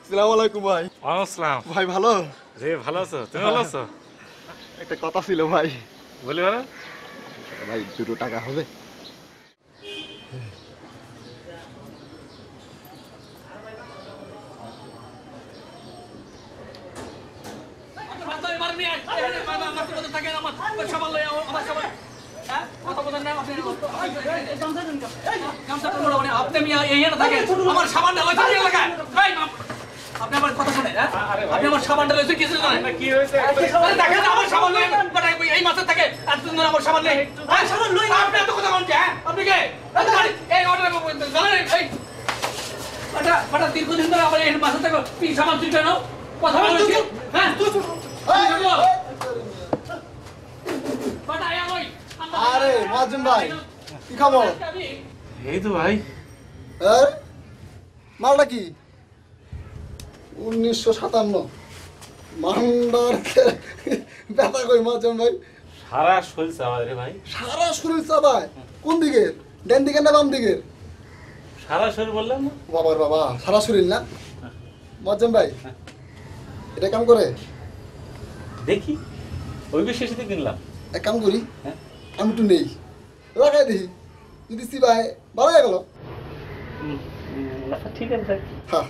আসসালামু আলাইকুম ভাই। আসসালাম ভাই ভালো? রে ভালো আছো? তুমি ভালো আছো? একটা কথা ছিল ভাই। বলি ভালো ভাই 2 টাকা হবে? আপনি আমার কথা শুনে আপনি আমার সাবানটা লইছে কিছু জানেন না কি হয়েছে দেখেন আমার সাবান লই এই মাসে থেকে এতদিন ধরে আমার সাবান নেই সাবান লই আপনি এত কথা বলছেন হ্যাঁ আপনি কে এই অর্ডার জানেন এই বাটা দীর্ঘদিন ধরে আমার এই মাসে থেকে কি সাবান তুই কেন কথা বলছিস হ্যাঁ বাটা আয় ওই আরে মাজুম ভাই কি খবর? এই তো ভাই মালটা কি 1957 মান্ডার ব্যথা কই মাজুম ভাই? সারা শরীর চাবায় রে ভাই। সারা শরীর চাবায়? কোন দিকে? ডান দিকে না বাম দিকে? সারা শরীর বললাম না বাবার বাবা সারা শরীর না মাজুম ভাই এটা কাম করে দেখি ওই শেষে কিনলাম এক কাম করি আমি একটু নেই লাগাই দেখি যদি সিবাই ভালো হয়ে গেল। ঠিক আছে হ্যাঁ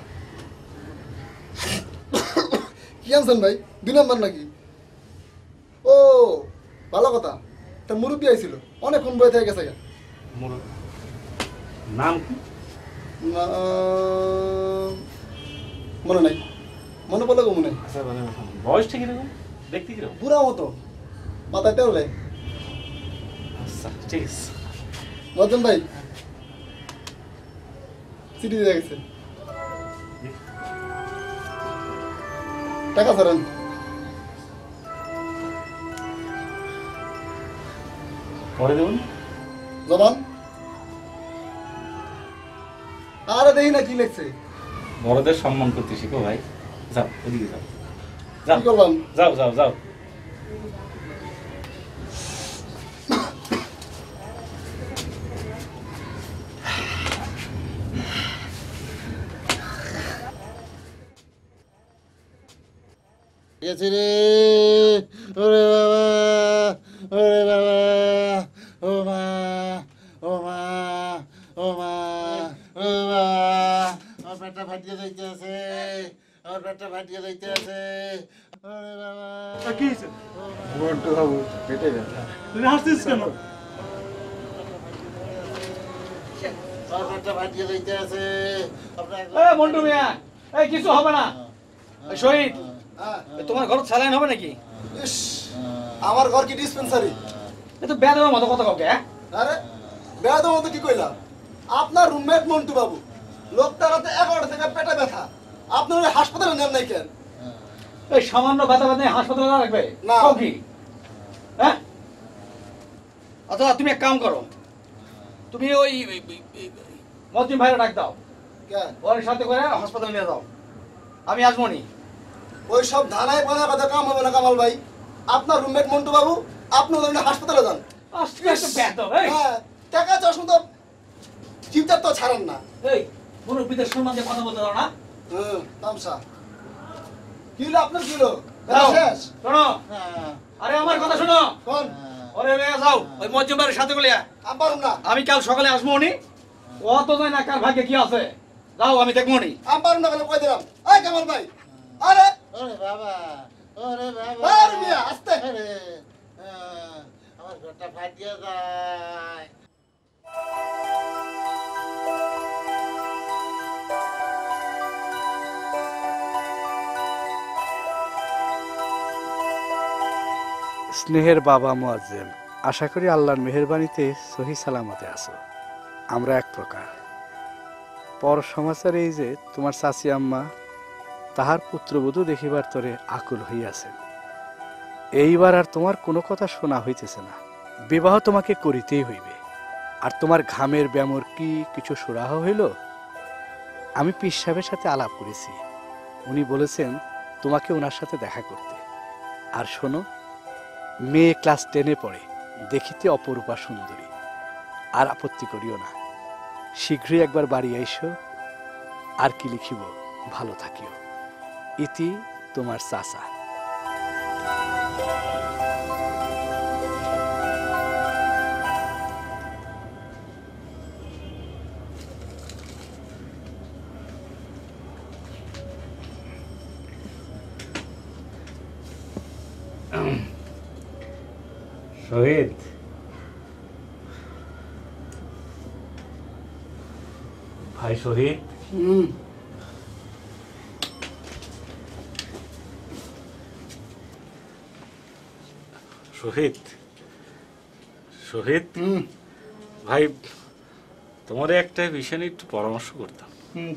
কি আনছেন ভাই 2 নম্বর নাকি? ও ভালো কথা তা মুরব্বী আইছিল অনেকক্ষণ বয়ে থেকে গেছে নাম কি মনে নাই মনে পড়লো গো মনে আচ্ছা মানে বয়সটা কিরকম দেখতে কিরকম? বুড়া মতো মাথায় তেল নেই। আচ্ছা ঠিক আছে মজন ভাই চিঠি দিয়ে গেছে টাকা ছাড়েন পরে দেবুন জবান আরে দেখি না কি লেখছে। বড়দের সম্মান করতে শিখো ভাই। যাও ওদিকে যাও কি করলাম? যাও যাও যাও গেছে রে ওরে বাবা ওরে বাবা ও মা ও মা ও মা ও মা আমার পেটটা ফাটিয়ে যাইতে আছে আমার পেটটা ফাটিয়ে যাইতে আছে ওরে বাবা কি হয়েছে? বন্টু বাবু পেটে ব্যথা। তুমি হাসছিস কেন? আমার পেটটা ফাটিয়ে যাইতে আছে আপনার মন্টু মিয়া এই কিছু হবে না শহীদ হ্যাঁ তোমার ঘর স্যালাইন হবে নাকি? ইস আমার ঘর কি ডিসপেন্সারি? এ তো বেদমের মতো কথা কাউকে হ্যাঁ? আরে বেয়াদব মতো কি কইলাম? আপনার রুমমেট মন্টু বাবু লোকটার রাতে 11টা থেকে পেটে ব্যথা, আপনার ওই হাসপাতালে নেন নাই কেন? এই সামান্য ব্যথা ব্যথা হাসপাতালে না রাখবে না। কাউ কি হ্যাঁ? অথবা তুমি এক কাম করো, তুমি ওই মজিম ভাইরা ডাক দাও, কেন? ওর সাথে করে হাসপাতালে নিয়ে যাও, আমি আসবো নি। ওই সব ধানায় পানা কথা কাম হবে না কামাল ভাই। আপনার রুমমেট মন্টু বাবু আপনি ওদের হাসপাতালে যান। আজকে একটা বেদম, এই হ্যাঁ টাকা চাষ তো চিন্তার তো ছাড়েন না। এই মুরব্বীদের সম্মান দিয়ে কথা বলতে দাও না। তামসা কি হলো আপনার, কি হলো? দাও। শেষ শোনো, আরে আমার কথা শোনো, কোন ওরে মেয়ে যাও ওই মজিম ভাইয়ের সাথে করে আব্বার না আমি কাল সকালে আসবো নি, ও তো জানি না কার ভাগ্যে কি আছে, যাও আমি দেখবো নি। আব্বার না বলে কই দিলাম। এই কামাল ভাই আরে ওরে বাবা, ওরে বাবা, আরে মিয়া আস্তে। আরে, আমার ঘরটা ফাটিয়ে যায়। স্নেহের বাবা মুয়াজ্জেম, আশা করি আল্লাহর মেহেরবানিতে সহি সালামতে আছো। আমরা এক প্রকার পর সমাচার এই যে তোমার চাচি আম্মা তাহার পুত্রবধূ দেখিবার তরে আকুল হইয়াছেন। এইবার আর তোমার কোনো কথা শোনা হইতেছে না, বিবাহ তোমাকে করিতেই হইবে। আর তোমার ঘামের ব্যামোর কি কিছু সুরাহ হইল? আমি পীর সাহেবের সাথে আলাপ করেছি, উনি বলেছেন তোমাকে ওনার সাথে দেখা করতে। আর শোনো, মেয়ে ক্লাস 10-এ পড়ে, দেখিতে অপরূপা সুন্দরী। আর আপত্তি করিও না, শীঘ্রই একবার বাড়ি আইসো। আর কি লিখিব, ভালো থাকিও। ইতি তোমার চাচা। শহীদ, ভাই শহীদ, শহীদ, শহীদ ভাই, তোমার একটা বিষয় নিয়ে একটু পরামর্শ করতাম।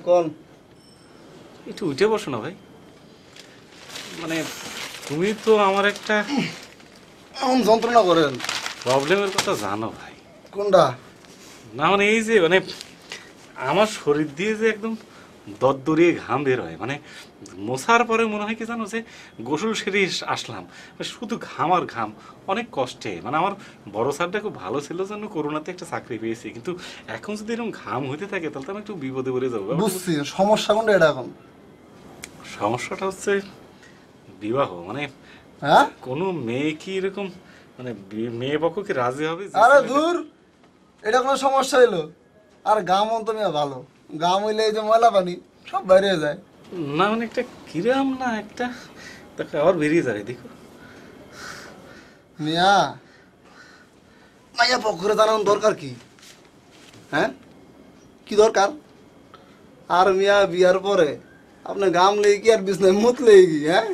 কোন একটু উঠে বসো না ভাই। মানে তুমি তো আমার একটা এমন যন্ত্রণা করেন? প্রবলেমের কথা জানো ভাই। কোনটা? না মানে এই যে মানে আমার শরীর দিয়ে যে একদম দরদরিয়ে ঘাম বের হয়, মানে মোছার পরে মনে হয় কি জানো, যে গোসল সেরে আসলাম, শুধু ঘাম আর ঘাম, অনেক কষ্টে। মানে আমার বড় স্যারটা খুব ভালো ছিল জন্য করোনাতে একটা চাকরি পেয়েছি, কিন্তু এখন যদি এরকম ঘাম হইতে থাকে তাহলে তো আমি একটু বিপদে পড়ে যাবো। বুঝছি সমস্যা কোনটা এটা এখন? সমস্যাটা হচ্ছে বিবাহ। মানে হ্যাঁ কোনো মেয়ে কি এরকম মানে মেয়ে পক্ষ কি রাজি হবে? আরে দূর, এটা কোনো সমস্যা হইলো? আর গাম তো মিয়া ভালো, গাম হইলে এই যে ময়লা পানি সব বাইরে হয়ে যায়। না মানে একটা কিরাম না একটা, দেখো আবার বেরিয়ে যাবে দেখো। মিয়া মাইয়া পক্ষরে জানানোর দরকার কি? হ্যাঁ কি দরকার? আর মিয়া বিয়ার পরে আপনি গাম লেগে কি আর বিছনায় মুত লেগে কি? হ্যাঁ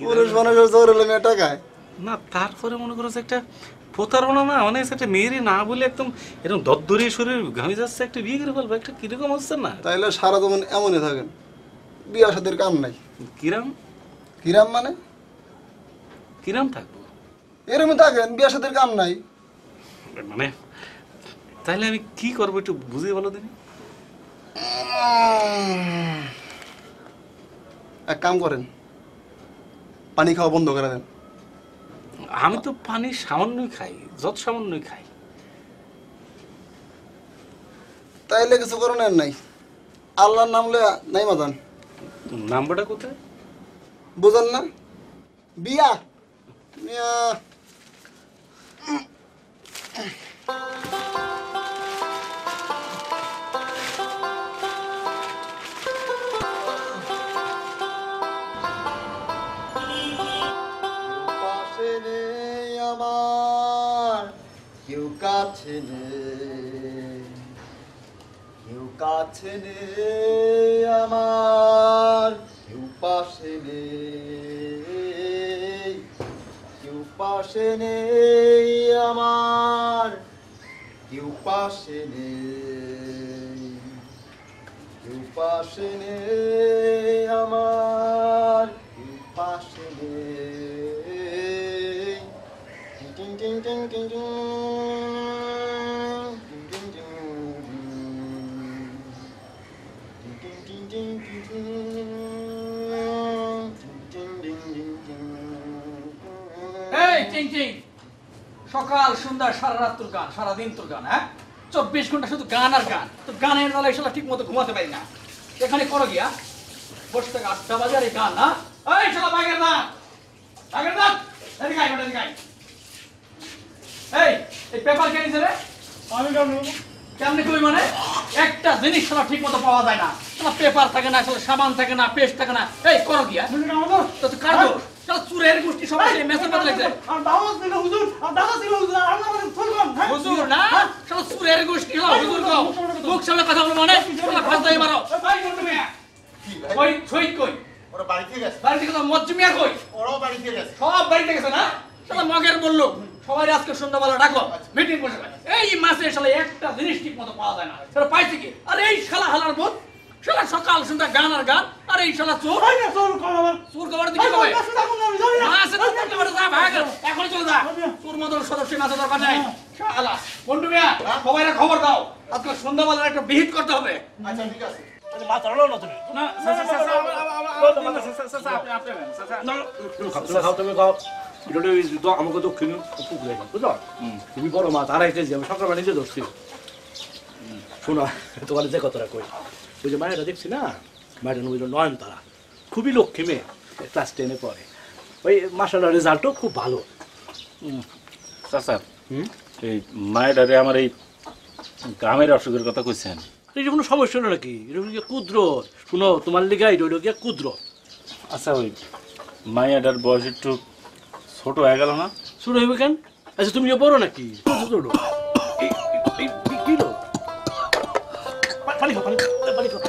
পুরুষ মানুষের জোর হলে মেয়ে টাকায় না, তারপরে মনে করো যে একটা প্রতারণা না, মানে একটা মেয়েরই না বলে একদম এরকম দরদরি শরীর ঘামে যাচ্ছে, একটা বিয়ে করে ফেলবো, একটা কিরকম হচ্ছে না? তাইলে সারা জীবন এমনই থাকেন, বিয়া সাদের কাম নাই। কিরাম কিরাম মানে কিরাম থাকবো? এরমই থাকেন, বিয়া সাদের কাম নাই। মানে তাহলে আমি কি করবো একটু বুঝিয়ে বলো দিন। এক কাম করেন, পানি খাওয়া বন্ধ করে দেন। আমি তো পানি সামান্যই খাই, যত সামান্যই খাই। তাইলে কিছু করণের নাই, আল্লাহর নাম লয়া নাই মাদান। নাম্বারটা কোথায়? বুঝেন না? বিয়া মিয়া পাশে নেই আমার, কেউ কাছে নেই, কেউ কাছে নেই আমার, কেউ পাশে নেই। পাশে নেই আমার, কেউ পাশে নেই, কেউ পাশে নেই আমার, কেউ পাশে নেই। টিং টিং টিং টিং টিং টিং টিং টিং টিং টিং টিং এই টিং টিং, সকাল সন্ধ্যা সারা রাত তোর গান, সারাদিন তোর গান, হ্যাঁ 24 ঘন্টা শুধু গান আর গান। তো গানের বেলায় শালা ঠিক মতো ঘুমাতে পারি না। এখানে করো গিয়া বসে থেকে 8টা বাজে আর এই গান না। এই শালা বাগের না, বাগের না, এদিকে আয়, এদিকে আয়। এই পেপার কে নিছে রে? আমি জানি কেমনে কই মানে একটা জিনিস শালা ঠিক মতো পাওয়া যায় না। শালা পেপার থাকে না, শালা সাবান থাকে না, পেস্ট থাকে না। এই করো গিয়া তো তো কাটো শালা চুরের গোষ্ঠী সবাই মেসেজ পাতা লাগছে। আর দাওয়াত দিল হুজুর, আর দাওয়াত দিল হুজুর, আমরা মানে ফুলকম হুজুর না শালা চুরের গোষ্ঠী শালা হুজুর কও মুখ সামনে কথা বল মানে শালা ফাজদাই মারো। ভাই কোন তুমি কই ছই কই ওরা বাড়ি থেকে গেছে, বাড়ি থেকে তো মজ্জুমিয়া কই ওরাও বাড়ি থেকে গেছে। সব বাড়িতে গেছে না। শালা মগের বললো সবাই আজকে সন্ধ্যাবেলা ডাকো মিটিং বসে। এই মাসে শালা একটা জিনিস ঠিক মতো পাওয়া যায় না। শালা পাইছে কি? আর এই শালা হালার বোধ শালা সকাল সন্ধ্যা গান আর গান। আর এই শালা চোর ভাই না চোর কম আমার, চোর কবার দিকে কবে কাছে থাকুন না, আমি জানি না। মাসে তো তোমার যা ভাগ এখন চলে যা। চোর মদল সদস্য মাসে দরকার নাই। শালা বন্ধু মিয়া সবাই খবর দাও আজকে সন্ধ্যাবেলা একটা বিহিত করতে হবে। আচ্ছা ঠিক আছে। না আমাকে দক্ষিণ পুকুরে বুঝলো তুমি বড় মাছ আড়াই কেজি আমি সকালবেলা নিজে ধরছি। শোনো তোমার যে কথাটা কই, ওই যে মায়েরা দেখছি না, মায়ের ওই নয়নতারা খুবই লক্ষ্মী মেয়ে, ক্লাস 10-এ পড়ে। ওই মাসাল্লাহ রেজাল্টও খুব ভালো। চাচা এই মায়েরারে আমার এই গ্রামের অসুখের কথা কইছেন, এই যে কোনো সমস্যা হলো নাকি? এটা গিয়ে কুদরত, শুনো তোমার লিগে এটা হইল গিয়া কুদরত। আচ্ছা ওই মায়েরার বয়স একটু ছোট হয়ে গেল না? শুরু হইবে কেন? আচ্ছা তুমি বড় নাকি? ছোট কি লো পানি খাও, পানি খাও।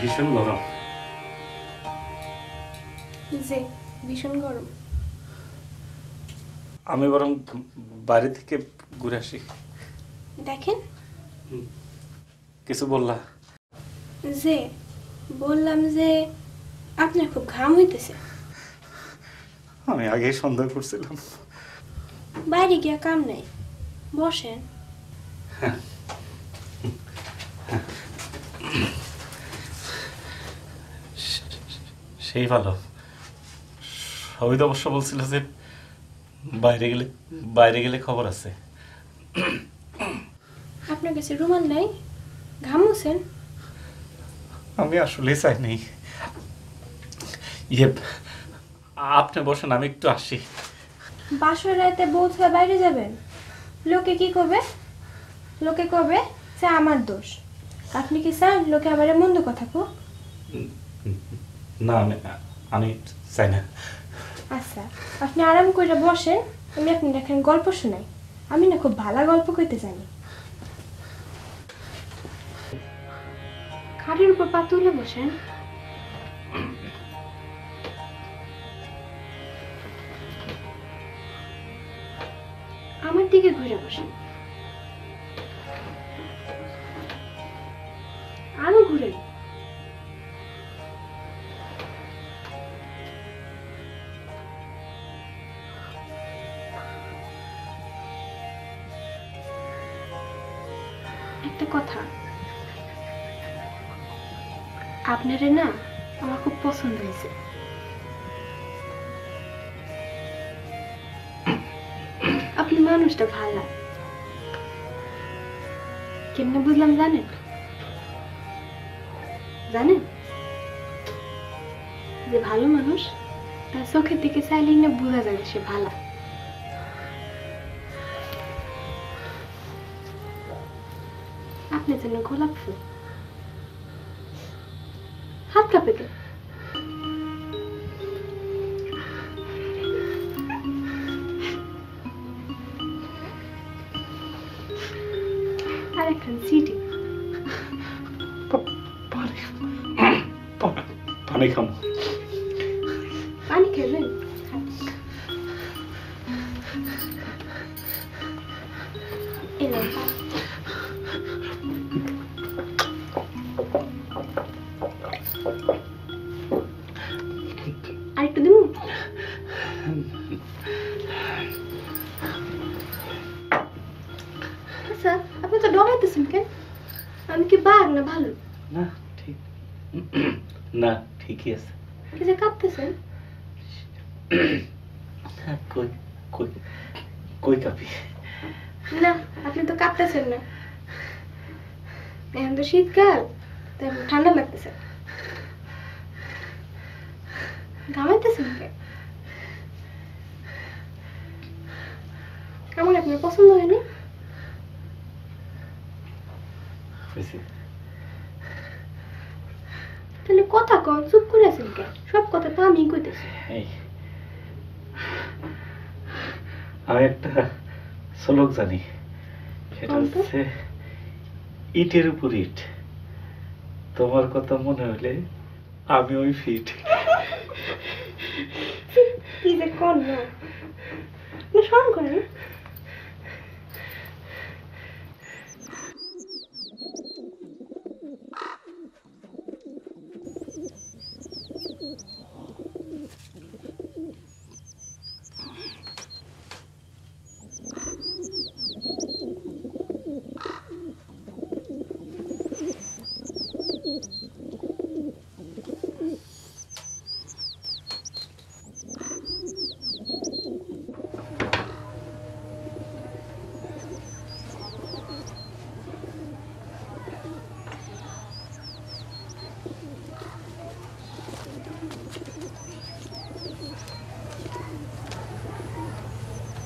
ভীষণ গরম। যে ভীষণ গরম। আমি বরং বাড়ি থেকে ঘুরে আসি। দেখেন কিছু বললা? যে বললাম যে আপনার খুব ঘাম হইতেছে। আমি আগেই সন্দেহ করছিলাম। বাইরে গিয়া কাম নাই, বসেন। সেই ভালো। সবিত অবশ্য বলছিল যে বাইরে গেলে খবর আছে। আপনার কাছে রুমাল নাই? ঘামুছেন? আমি আসলেই চাইনি। ইয়ে, আপনি বসেন, আমি একটু আসি। বাসর রাতে বউ হয়ে বাইরে যাবেন? লোকে কি করবে? লোকে করবে যে আমার দোষ। আপনি কি চান লোকে আমার মন্দ কথা কো? না, আমি চাই না। আচ্ছা, আপনি আরাম করে বসেন, আমি আপনার এখন গল্প শোনাই। আমি না খুব ভালো গল্প কইতে জানি। খাটের উপর পা তুলে বসেন। আমার দিকে ঘুরে বসেন। আরো ঘুরে। একটা কথা, আপনারে না আমার খুব পছন্দ হয়েছে। আপনি মানুষটা ভালো। কেমনে বুঝলাম জানেন? জানেন যে ভালো মানুষ তার চোখের দিকে চাইলেই না বোঝা যায় সে ভালো। আপনি যেন গোলাপ ফুল। হাত কাঁপে কে? আর একখান সিটি। পানি খাবো। পানি খাবেন? এলাম আরেকটু দিব? আচ্ছা, আপনি তো ডরাইতেছেন কেন? আমি কি বাঘ না ভালো? না ঠিক, না ঠিকই আছে। কি যে কাঁপতেছেন? কই কই কই কাঁপি? না, আপনি তো কাঁপতেছেন না। এখন তো শীতকাল, তাই ঠান্ডা লাগতেছে। ঘামাইতেছেন কে? আমার আপনার পছন্দ হয়নি? তাহলে কথা কন, চুপ করে আছেন কে? সব কথা তো আমি কইতেছি। আমি একটা শ্লোক জানি, সেটা হচ্ছে ইটের উপর ইট, তোমার কথা মনে হলে আমি ওই ফিট। কি যে কোন না, না শরম করে না?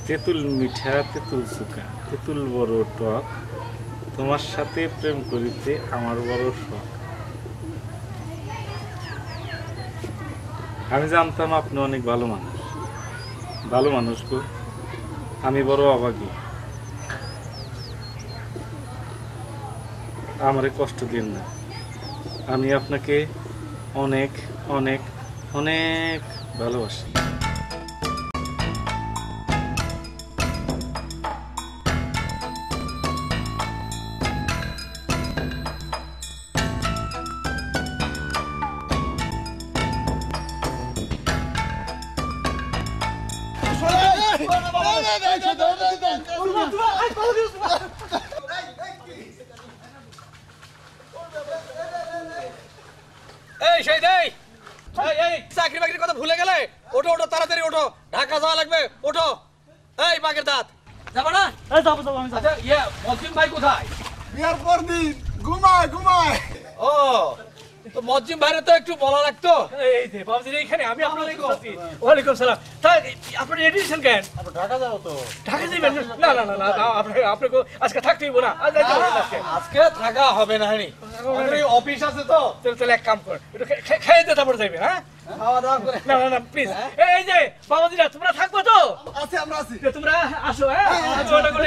তেঁতুল মিঠা তেঁতুল সুকা, তেঁতুল বড় টক, তোমার সাথে প্রেম করিতে আমার বড় শখ। আমি জানতাম আপনি অনেক ভালো মানুষ, ভালো মানুষ গো। আমি বড় অভাগী, আমারে কষ্ট দিন না। আমি আপনাকে অনেক অনেক অনেক ভালোবাসি। এই শহীদ এই এই চাকরি বাকরির কথা ভুলে গেলে ওঠো ওঠো তাড়াতাড়ি ওঠো, ঢাকা যাওয়া লাগবে, ওঠো। এই বাঘের দাঁত যাবো না? যাবো আমি আচ্ছা মজিম ভাই কোথায়? বিয়ার পর দিন ঘুমায় ঘুমায়। ও তো মজিম ভাইরে তো একটু বলা লাগতো। এই যে বাবুজি এইখানে আমি আপনার ওয়ালাইকুম সালাম। তা আপনি রেডি আছেন কেন? ঢাকা যাও তো। ঢাকা যাবেন? না না না না আপনাকে আজকে থাকতে হইব না। আজকে থাকা হবে না হানি, অফিস আছে তো। তাহলে এক কাম কর, একটু খেয়ে দিয়ে তারপরে যাইবে। হ্যাঁ খাওয়া দাওয়া করে না না না প্লিজ। এই যে বাবুজিরা তোমরা থাকবো তো? আছি আমরা আছি। তোমরা আসো। হ্যাঁ ওটা করে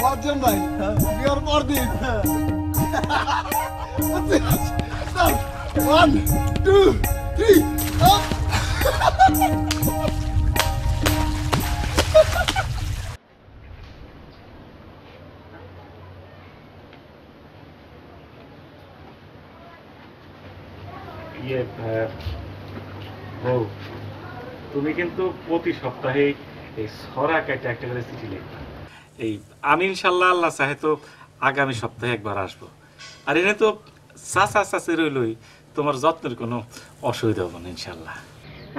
মজ্জম ভাই বিয়ার পর দিন। 1 2 3 তুমি কিন্তু প্রতি সপ্তাহে এই ছড়া কেটে একটা করে চিঠি লিখবা। এই আমি ইনশাল্লাহ আল্লাহ চাহে তো আগামী সপ্তাহে একবার আসবো। আর এনে তো চাচা চাচি রইলই, তোমার যত্নের কোনো অসুবিধা হবে না ইনশাল্লাহ।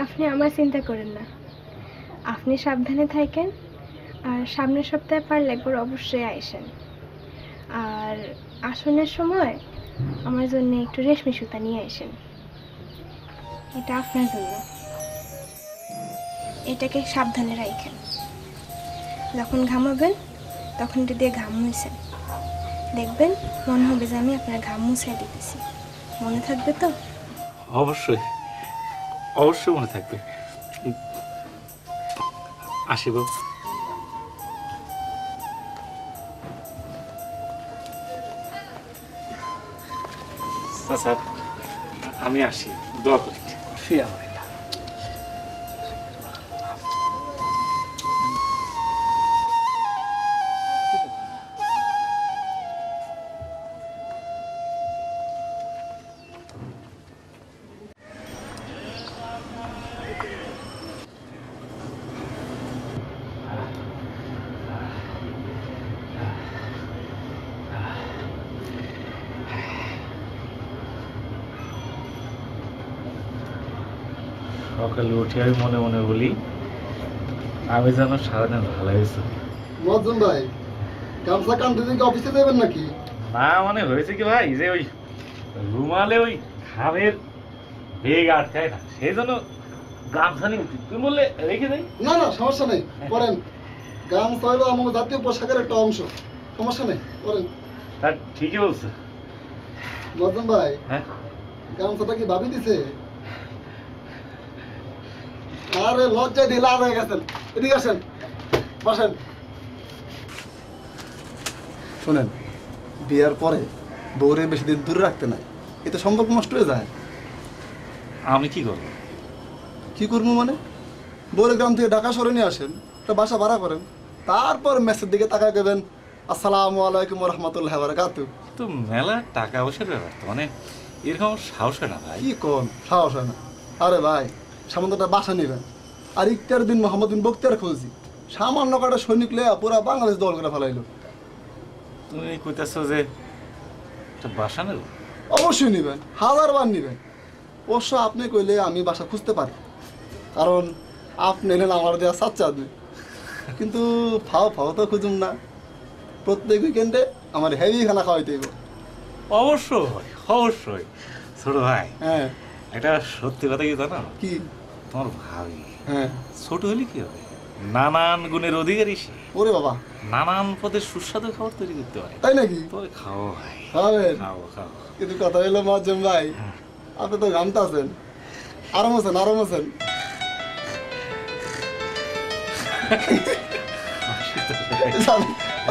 আপনি আমার চিন্তা করেন না, আপনি সাবধানে থাকেন। আর সামনের সপ্তাহে পারলে একবার অবশ্যই আইসেন। আর আসনের সময় আমার জন্য একটু রেশমি সুতা নিয়ে আসেন, এটা আপনার জন্য। এটাকে সাবধানে রাখেন, যখন ঘামাবেন তখন এটা দিয়ে ঘাম মুছেন, দেখবেন মনে হবে যে আমি আপনার ঘাম মুছাই দিতেছি। মনে থাকবে তো? অবশ্যই অবশ্যই মনে থাকবে। আসিব। চাচা আমি আসি, দোয়া করি। সকালে উঠে আমি মনে মনে বলি আমি যেন সারাদিন ভালো হয়েছে। মজ্জম ভাই গামছা কান্দি থেকে অফিসে যাবেন নাকি? না মানে হয়েছে কি ভাই, যে ওই রুমালে ওই ঘামের বেগ আটকায় না, সেই জন্য গামছা নিয়ে উঠি। তুমি বললে রেখে দেয়। না না সমস্যা নেই, পরেন। গামছা হলো আমার জাতীয় পোশাকের একটা অংশ, সমস্যা নেই, পরেন। তার ঠিকই বলছে। মজ্জম ভাই হ্যাঁ গামছাটা কি ভাবি দিছে? আরে লজ্জায় দিয়ে লাভ হয়ে গেছেন। এদিকে আসেন, বসেন। শোনেন, বিয়ার পরে বউরে বেশি দিন দূরে রাখতে নাই, এতে সম্পর্ক নষ্ট হয়ে যায়। আমি কি করবো? কি করবো মানে? বউরে গ্রাম থেকে ঢাকা শহরে নিয়ে আসেন, একটা বাসা ভাড়া করেন, তারপর মেসের দিকে তাকায় দেবেন আসসালামু আলাইকুম রহমতুল্লাহ বারাকাতু। তো মেলা টাকা পয়সার ব্যাপার তো, মানে এরকম সাহস হয় না ভাই। কি কোন সাহস হয় না? আরে ভাই সামান্যটা বাসা নেবেন, আর ইকটার দিন মোহাম্মদ বিন বখতিয়ার খুঁজি সামান্য কটা সৈনিক লেয়া পুরা বাংলাদেশ দল করে ফেলাইলো। তুমি কইতেছো যে একটা বাসা নেব? অবশ্যই নেবেন, 1000 বার নেবেন। অবশ্য আপনি কইলে আমি বাসা খুঁজতে পারি, কারণ আপনি এলেন আমার দেওয়া সাচ্চা আদমি। কিন্তু ফাও ফাও তো খুঁজুন না, প্রত্যেক উইকেন্ডে আমার হেভি খানা খাওয়াইতে হইব। অবশ্যই অবশ্যই। ছোট ভাই হ্যাঁ একটা সত্যি কথা কি জানো? কি? তোমার ভাবি হ্যাঁ ছোট হলে কি হবে, নানান গুণের অধিকারী সে, ওরে বাবা নানান পদের সুস্বাদু খাবার তৈরি করতে পারে। তাই নাকি? তবে খাও ভাই, খাবেন? খাও খাও। কিন্তু কথা হইলো মজ্জম ভাই, আপনি তো ঘামতে আছেন, আরাম আছেন আরাম আছেন।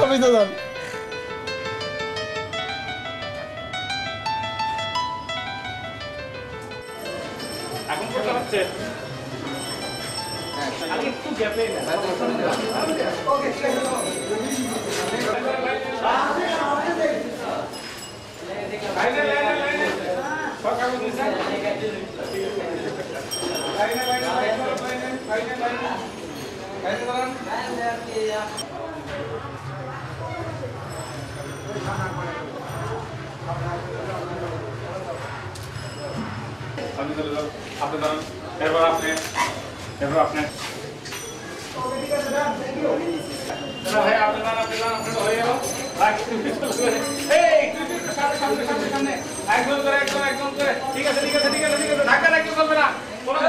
আমি তো জান এখন কোথায় হচ্ছে আরে একটু গ্যাপে আপনি দাঁড়ান এরপর আপনি ভাই আপনি দাঁড়ান হয়ে গেল সামনে একদম করে ঠিক আছে ধাক্কা দেখতে চলবে না কোনো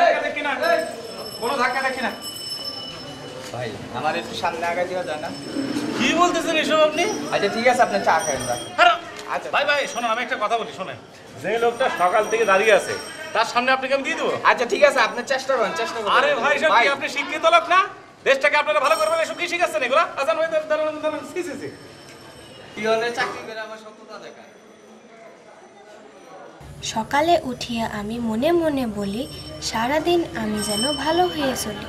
ধাক্কা দেখি না ভাই আমার একটু সামনে আগে দেওয়া যায় না? কি বলতেছেন এসব আপনি আচ্ছা ঠিক আছে, আপনি চা খাবেন না? আচ্ছা ভাই শোনেন আমি একটা কথা বলি শোনেন যে লোকটা সকাল থেকে দাঁড়িয়ে আছে তার সামনে আপনাকে আমি দিয়ে দেবো আচ্ছা ঠিক আছে, আপনি চেষ্টা করেন। আরে ভাই সব কি আপনি শিক্ষিত লোক না দেশটাকে আপনারা ভালো করবেন এসব কি শিখাচ্ছেন এগুলা আচ্ছা ভাই দাঁড়ান সি কি হলে চাকরি করে আমার সত্যতা দেখায়। সকালে উঠিয়া আমি মনে মনে বলি সারাদিন আমি যেন ভালো হয়ে চলি।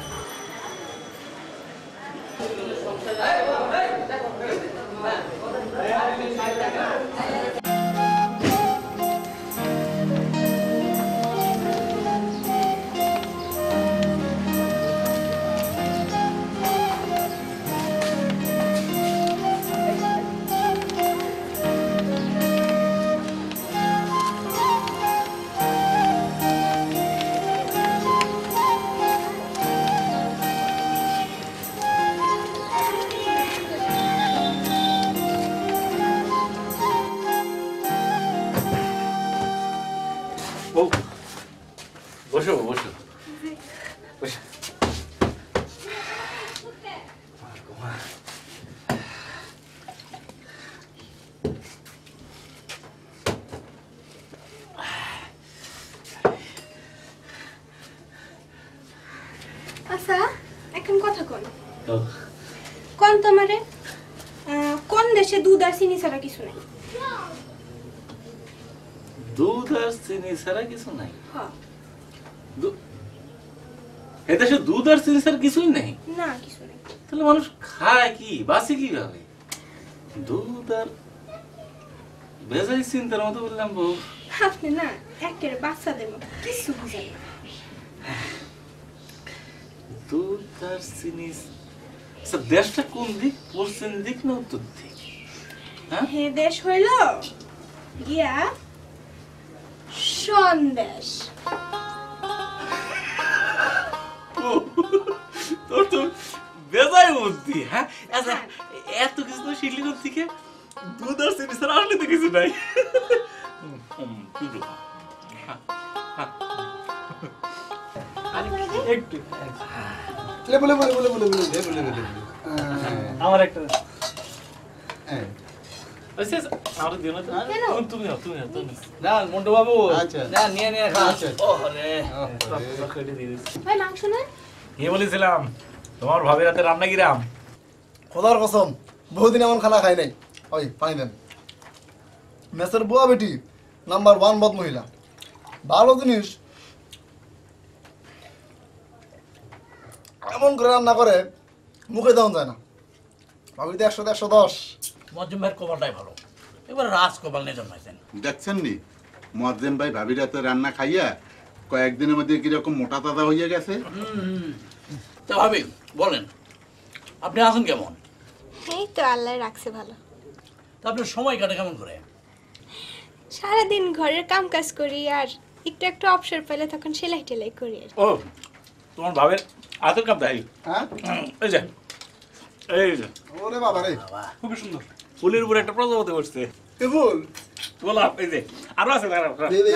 বসো আচ্ছা এখন কথা কোন তোমারে কোন দেশে দুধ আর চিনি ছাড়া কিছু নাই? দুধ আর চিনি ছাড়া কিছু নাই হ্যাঁ। এদেশে দুধ আর চিনি ছাড়া কিছুই নেই না কিছু নাই। তাহলে মানুষ খায় কি বাঁচে কিভাবে? দুধ আর ভেজাই চিন্তার মতো বললাম বউ আপনি না একের বাচ্চাদের মতো কিছু বুঝেন না। দুধ আর চিনি আচ্ছা দেশটা কোন দিক পশ্চিম দিক না উত্তর দিক? হ্যাঁ হে দেশ হইল গিয়া সন্দেশ। তোর তো বেজায় বুদ্ধি হ্যাঁ আচ্ছা এত কিছু তো শিখলি কোথা থেকে? দুধ আর চিনি ছাড়া আসলে তো কিছু নাই একটু বলে আমার একটা আমার দিও না তো? কেন? তুমি নাও, তুমি নাও, তুমি নাও। না মন্টু বাবু, আচ্ছা। না নিয়ে খা। আচ্ছা। ওরে ভাই মাংস না? কি বলেছিলাম তোমার ভাবের হাতে রান্না কিরাম? খোদার কসম বহুদিন এমন খানা খাই নাই। ওই পানি দেন। মেসের বুয়া বেটি নাম্বার 1 বদ মহিলা, ভালো জিনিস এমন করে রান্না করে মুখে দেওয়া যায় না। ভাবি তো 100-110। মজ্জুম ভাইয়ের কপালটাই ভালো, এবার রাজ কপাল নিয়ে জন্মাইছেন। দেখছেন নি মুয়াজ্জেম ভাই ভাবির হাতে রান্না খাইয়া কয়েকদিনের মধ্যে কিরকম মোটা তাজা হয়ে গেছে। তো ভাবি বলেন আপনি আছেন কেমন? এই তো আল্লাহ রাখছে ভালো। তা আপনার সময় কাটে কেমন করে? সারাদিন ঘরের কাম কাজ করি আর একটু একটু অবসর পেলে তখন সেলাই টেলাই করি। ও তোমার ভাবের হাতের কাপ দেয় হ্যাঁ এই যে ওরে বাবা রে, খুবই সুন্দর ফুলের উপরে একটা প্রজাপতি বসছে কি বল? গোলাপ এই যে আরো আছে দে দে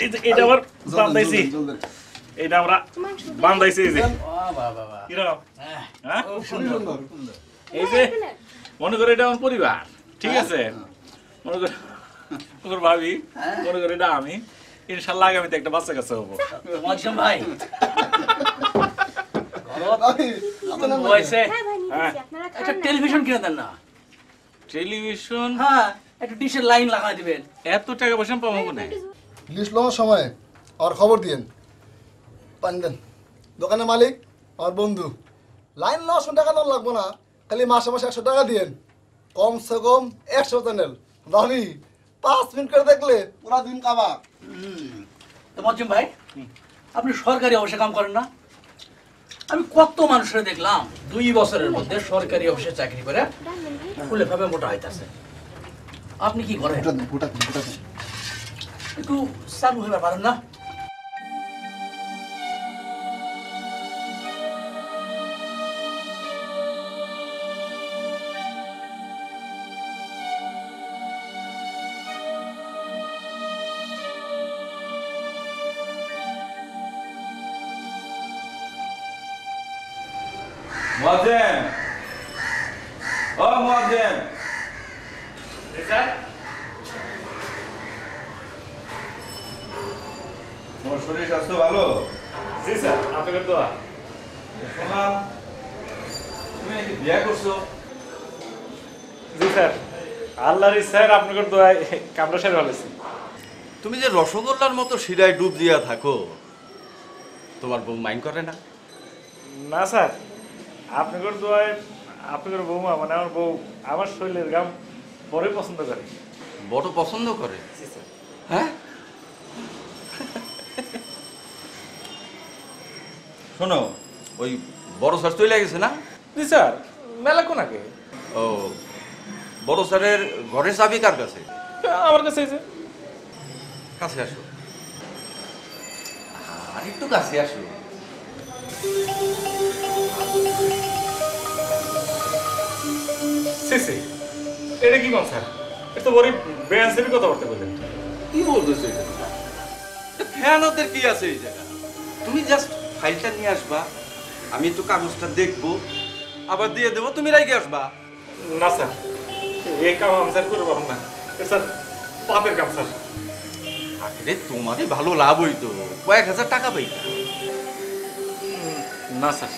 এই যে এটা আবার বান্ধাইছি এটা আমরা বান্ধাইছি এই যে কিরকম হ্যাঁ সুন্দর। এই যে মনে করে এটা আমার পরিবার ঠিক আছে মনে করে তোর ভাবি মনে করে এটা আমি ইনশাআল্লাহ আগামীতে একটা বাচ্চা কাছে হবো মজ্জুম ভাই ভাবি আপনার বয়সে হ্যাঁ ভাই নিতেছি, আপনারা খান একটা না। টেলিভিশন কিনে দেন না। টেলিভিশন হ্যাঁ, একটা ডিশের লাইন লাগাই দিবেন। এত টাকা পয়সা পাবো না। লিস্ট লওয়ার সময় আর খবর দিয়েন পানি দেন। দোকানের মালিক আর বন্ধু লাইন 900 টাকা দেওয়া লাগবো না, খালি মাসে মাসে 100 টাকা দিয়েন, কমসে কম 100 চ্যানেল। ভাবি 5 মিনিট করে দেখলে পুরা দিন কাবা। তো মজ্জিম ভাই, আপনি সরকারি অফিসে কাম করেন না? আমি কত মানুষের দেখলাম 2 বছরের মধ্যে সরকারি অফিসে চাকরি করে ফুলে ভাবে মোটা হইতাছে। আপনি কি করেন? গোটা দিন। একটু চালু হইবার পারেন না? মুয়াজ্জিন, ও মুয়াজ্জিন, তোমার শরীর স্বাস্থ্য ভালো? জি স্যার, আপনাদের দোয়া। শোনাম তুমি নাকি বিয়ে করছো? জি স্যার, আল্লাহর ইচ্ছায় আপনাদের দোয়ায় কামরা সেরে ফেলেছি। তুমি যে রসগোল্লার মতো শিরায় ডুব দিয়া থাকো, তোমার বউ মাইন্ড করে না? না স্যার, আপনাদের দোয়ায় আপনাদের বৌমা মানে আমার বউ আমার শরীরের গাম বড়ই পছন্দ করে। বড় পছন্দ করে? জি স্যার। হ্যাঁ, শোনো, ওই বড় স্যার চলে গেছে না? জি স্যার, মেলা কোন আগে ও, বড় স্যারের ঘরের চাবি কার কাছে? আমার কাছে এসে। কাছে আসো, আর একটু কাছে আসো। সি সি, এটা কি কোন স্যার? এটা তো বড়ই বেআইনসাফি কথা বলতে বললেন। কি বলতেছো এটা? খেয়ানতের কি আছে এই জায়গা? তুমি জাস্ট ফাইলটা নিয়ে আসবা, আমি একটু কাগজটা দেখবো, আবার দিয়ে দেবো, তুমি রাইগে আসবা। না স্যার, এই কাম আমি স্যার করবো না। এ স্যার পাপের কাম স্যার। আরে তোমারই ভালো লাভ হইতো, কয়েক হাজার টাকা পাইতা। না স্যার।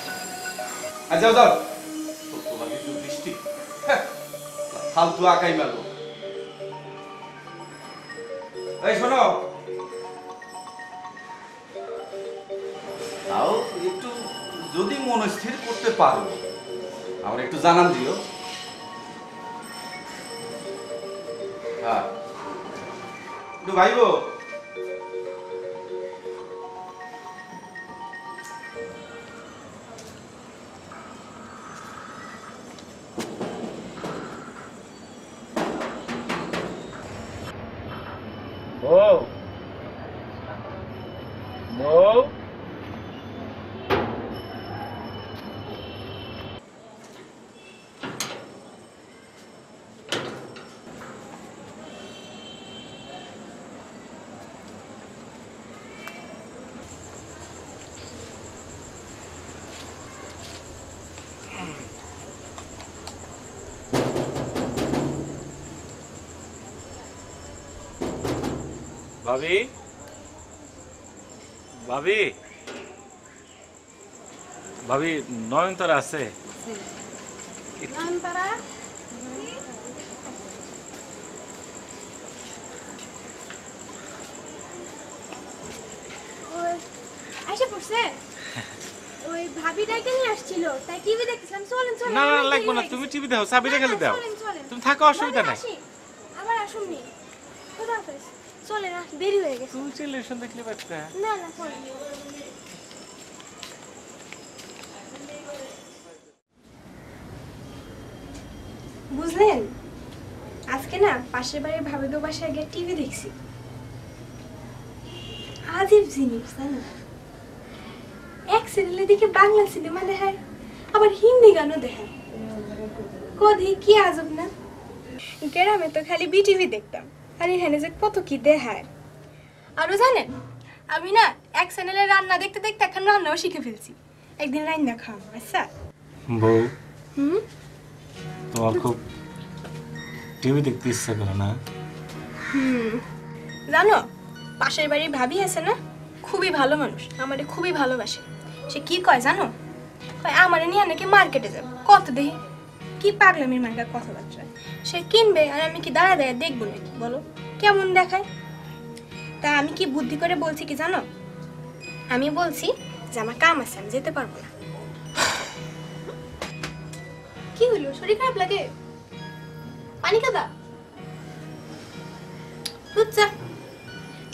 আচ্ছা যাও, তোমার কিছু দৃষ্টি ফালতু আঁকাই মারো। এই শোনো, তাও একটু যদি মনস্থির করতে পারো আমার একটু জানান দিও। হ্যাঁ, একটু ভাইবো। বউ, বউ, ভাবি, ভাবি, ভাবি, নয়নতারা আছে? নয়নতারা? আইসা পড়ছে? ওই ভাবি ডাইকে নিয়ে আসছিল, তাই টিভি দেখছিলাম। চলেন চলেন। না না লাগবে না, তুমি টিভি দাও, চাবিটা খেলে দাও। চলেন চলেন। তুমি থাকো, অসুবিধা নাই। আবার আসুননি। খোদা হাফেজ। চলেন, দেরি হয়ে গেছে। তুমি টেলিভিশন দেখলে পারতা। না না চলেন। বুঝলেন, আজকে না পাশের বাড়ির ভাবিদের বাসায় গিয়ে টিভি দেখছি। আজীব জিনিস জানো, এক সিরিয়ালে দেখে বাংলা সিনেমা দেখায়, আবার হিন্দি গানও দেখায়। কদি কি আজব না? গ্রামে তো খালি বিটিভি দেখতাম, আর এখানে যে কত কি দেখায়। আরো জানেন, আমি না এক চ্যানেলে রান্না দেখতে দেখতে এখন রান্নাও শিখে ফেলছি। একদিন রান্না খাওয়া। আচ্ছা বউ, হুম, তোমার খুব টিভি দেখতে ইচ্ছা করে না? জানো পাশের বাড়ির ভাবি আছে না, খুবই ভালো মানুষ, আমারে খুবই ভালোবাসে। সে কি কয় জানো, আমার নিয়ে নাকি মার্কেটে যাব কত দেখি কি পাগলামির মার্কা কথাবার্তা সে কিনবে আর আমি কি দাঁড়া দাঁড়া দেখবো নাকি বলো কেমন দেখায় তা আমি কি বুদ্ধি করে বলছি কি জানো আমি বলছি যে আমার কাম আছে আমি যেতে পারবো না কি হলো শরীর খারাপ লাগে পানি খাবা বুঝছা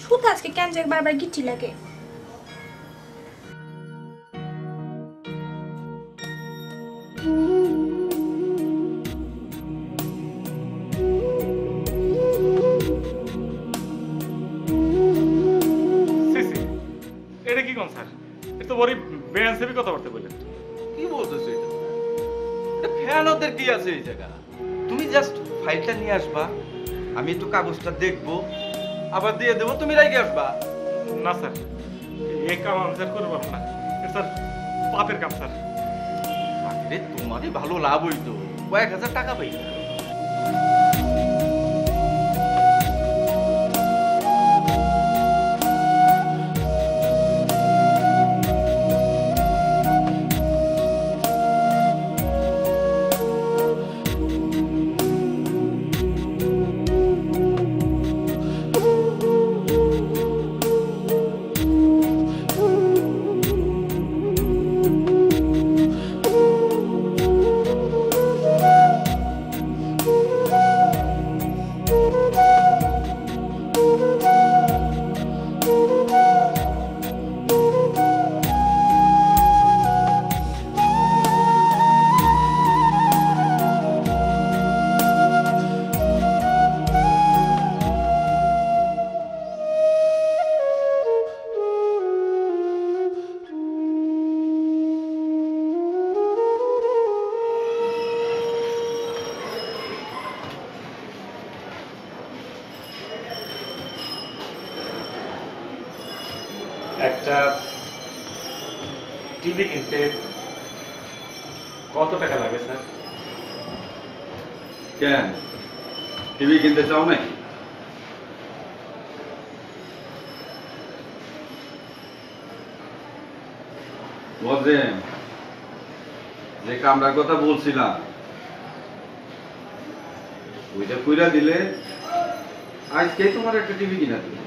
শুধু আজকে কেন যে বারবার গিচ্ছি লাগে এটা কি কোন স্যার এটা তো বড় বেআইনসাফি কথাবার্তা বললেন কি বলতেছো এটা? এটা ফ্যান ওদের কি আছে এই জায়গা? তুমি জাস্ট ফাইলটা নিয়ে আসবা, আমি একটু কাগজটা দেখবো, আবার দিয়ে দেবো, তুমি রাইগে আসবা। না স্যার এই কাম আমি স্যার করতে পারবো না এটা স্যার পাপের কাম স্যার। আরে তোমারই ভালো লাভ হইতো, কয়েক হাজার টাকা পাই। একটা টিভি কিনতে কত টাকা লাগে স্যার? কেন টিভি কিনতে চাও নাকি? বলছেন যে কামরার কথা বলছিলাম ওইটা কইরা দিলে আজকেই তোমার একটা টিভি কিনা দিবে।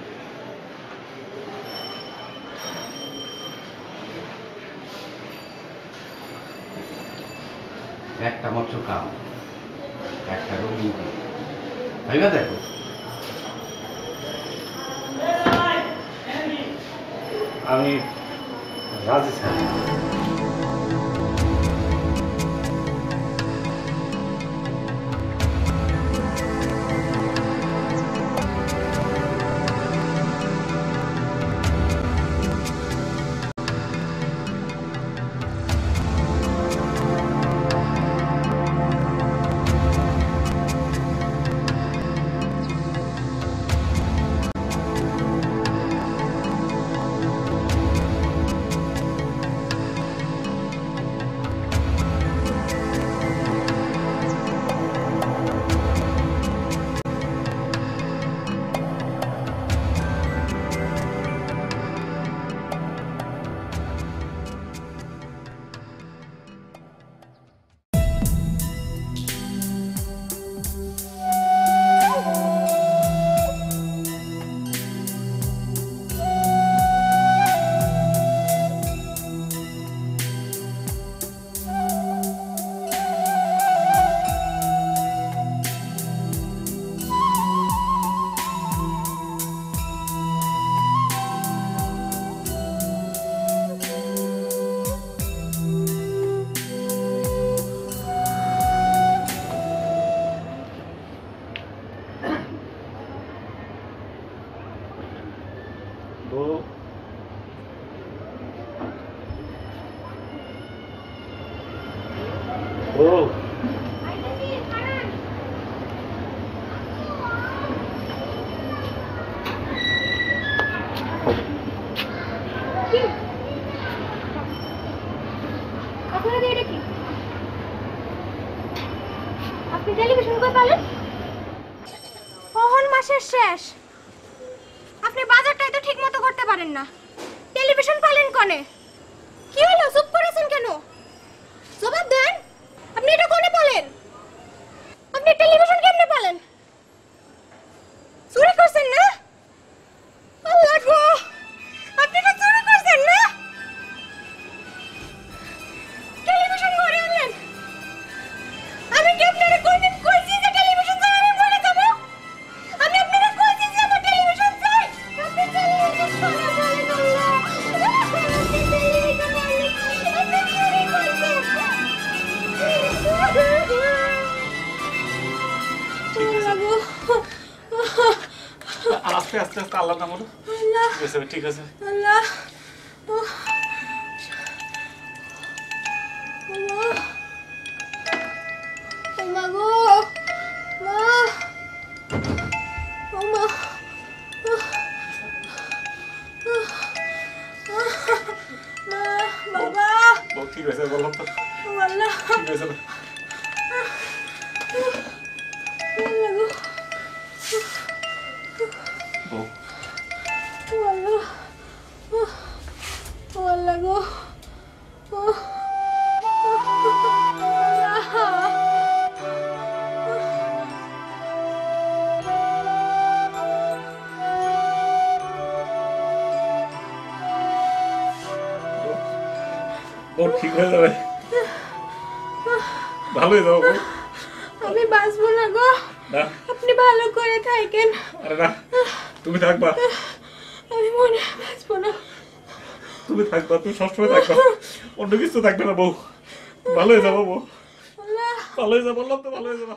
একটা মাত্র কাম, একটা রঙিন ভাইবা দেখো। আমি রাজি স্যার। শেষ আপনি বাজারটাই তো ঠিক মতো করতে পারেন না টেলিভিশন পালেন কোনে কি হলো চুপ করেছেন কেন আল্লাহর নাম বলো। ঠিক আছে ঠিক আছে। আল্লাহ মা গো মা ও মা বাবা বউ ঠিক আছে বললাম তো। আল্লাহ ঠিক আছে না? বউ আল্লাহ গো বউ ঠিক হয়ে যাবে, ভালো হয়ে যাবো বউ। আমি বাঁচবো না গো, না আপনি ভালো করে থাকেন। আরে না, তুমি থাকবা, আমি মনে হয় বাঁচবো না। তুমি থাকবা, তুমি সবসময় থাকবা, অন্য কিছু থাকবে না বউ। ভালো হয়ে যাবো বউ, ভালো হয়ে যাবো, বললাম তো ভালো হয়ে যাবো।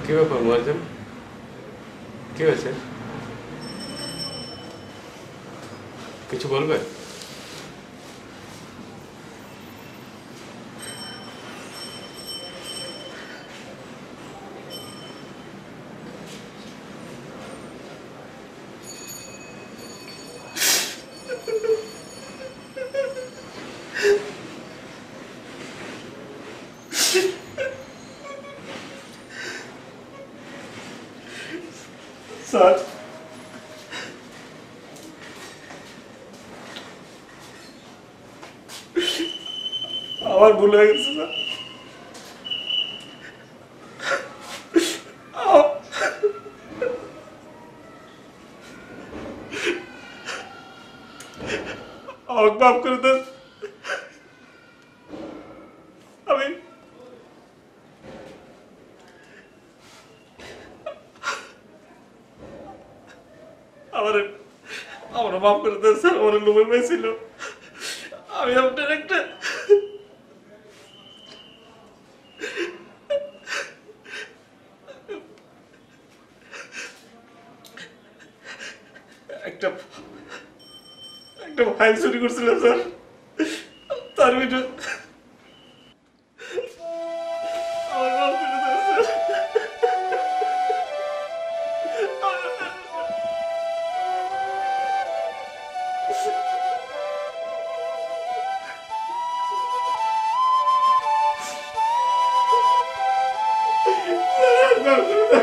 কি ব্যাপার মুয়াজ্জেম, কি হয়েছে? কিছু বলবে? স্যার, আমার ভুল হয়ে গেছে স্যার। আমাকে মাফ করে দেন। আমি আমার মাফ করে দেন স্যার, আমার লোভে পেয়েছিল। আমি আপনার একটা ফাইল চুরি করছিলাম স্যার, তার ভিতরে আমার মাফ করে দেন স্যার। মাফ করে দেন।